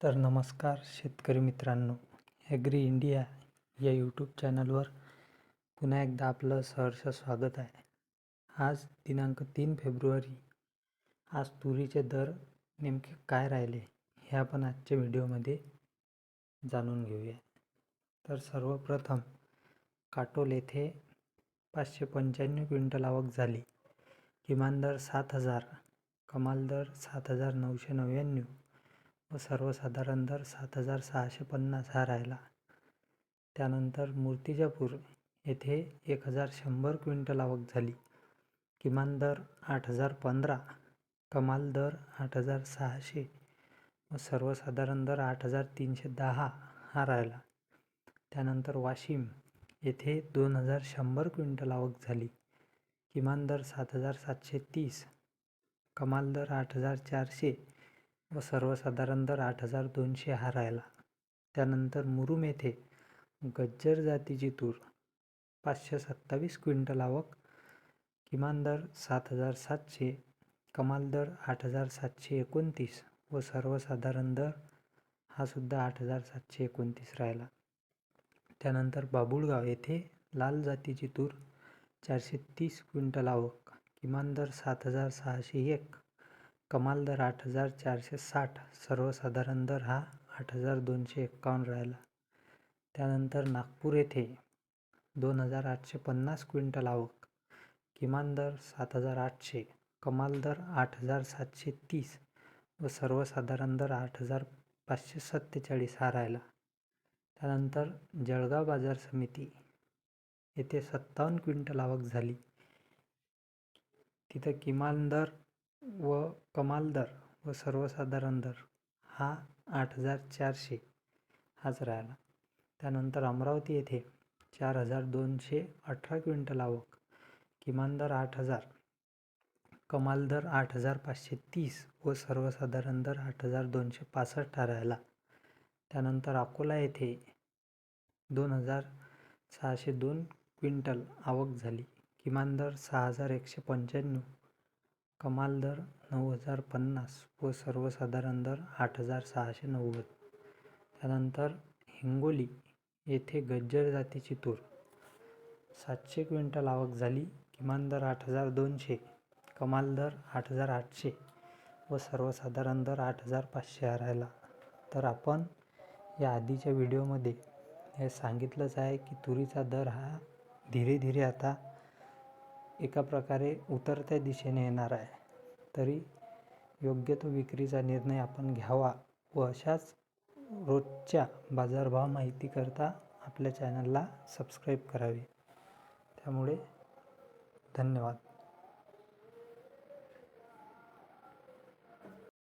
तर नमस्कार शेतकरी मित्रांनो, ॲग्री इंडिया या यूट्यूब चॅनलवर पुन्हा एकदा आपलं सहर्ष स्वागत आहे. आज दिनांक 3 फेब्रुवारी. आज तुरीचे दर नेमके काय राहिले हे आपण आजच्या व्हिडिओमध्ये जाणून घेऊया. तर सर्वप्रथम काटोल येथे 595 क्विंटल आवक झाली. किमान दर 7,000, कमाल दर 7,999 व सर्वसाधारण दर 7,650 हा राहिला. त्यानंतर मूर्तिजापूर येथे 1,100 क्विंटल आवक झाली. किमान दर 8,015, कमाल दर 8,600 व सर्वसाधारण दर 8,310 हा राहिला. त्यानंतर वाशिम येथे 2,100 क्विंटल आवक झाली. किमान दर 7,730, कमाल दर 8,400 व सर्वसाधारण दर 8,200 हा राहिला. त्यानंतर मुरुम येथे गज्जर जातीची तूर 527 क्विंटल आवक. किमान दर 7,700, कमाल दर 8,729 व सर्वसाधारण दर हा सुद्धा 8,729 राहिला. त्यानंतर बाबुळगाव येथे लाल जातीची तूर 430 क्विंटल आवक. किमान दर 7,601, कमाल दर 8,460, सर्वसाधारण दर हा 8,251 राहिला. त्यानंतर नागपूर येथे 2,850 क्विंटल आवक. किमान दर 7,800, कमाल दर 8,730 व सर्वसाधारण दर 8,547 हा राहिला. त्यानंतर जळगाव बाजार समिती येथे 57 क्विंटल आवक झाली. तिथं किमान दर व कमाल दर व सर्वसाधारण दर हा 8,400 हाच राहिला. त्यानंतर अमरावती येथे 4,218 क्विंटल आवक. किमान दर 8,000, कमाल दर 8,530 व सर्वसाधारण दर 8,265 हा राहिला. त्यानंतर अकोला येथे 2,602 क्विंटल आवक झाली. किमान दर 6,195, कमाल दर 9,050 व सर्वसाधारण दर 8,690. त्यानंतर हिंगोली येथे गज्जर जातीची तूर 700 क्विंटल आवक झाली. किमान दर 8,200, कमाल दर 8,800 व सर्वसाधारण दर 8,500 हा राहिला. तर आपण या आधीच्या व्हिडिओमध्ये हे सांगितलंच आहे की तुरीचा दर हा धीरे धीरे आता एका प्रकारे उतरत्या दिशेने येणार आहे. तरी योग्य तो विक्रीचा निर्णय आपण घ्यावा व अशाच रोजच्या बाजारभाव माहितीकरता आपल्या चॅनलला सबस्क्राईब करावे. त्यामुळे धन्यवाद.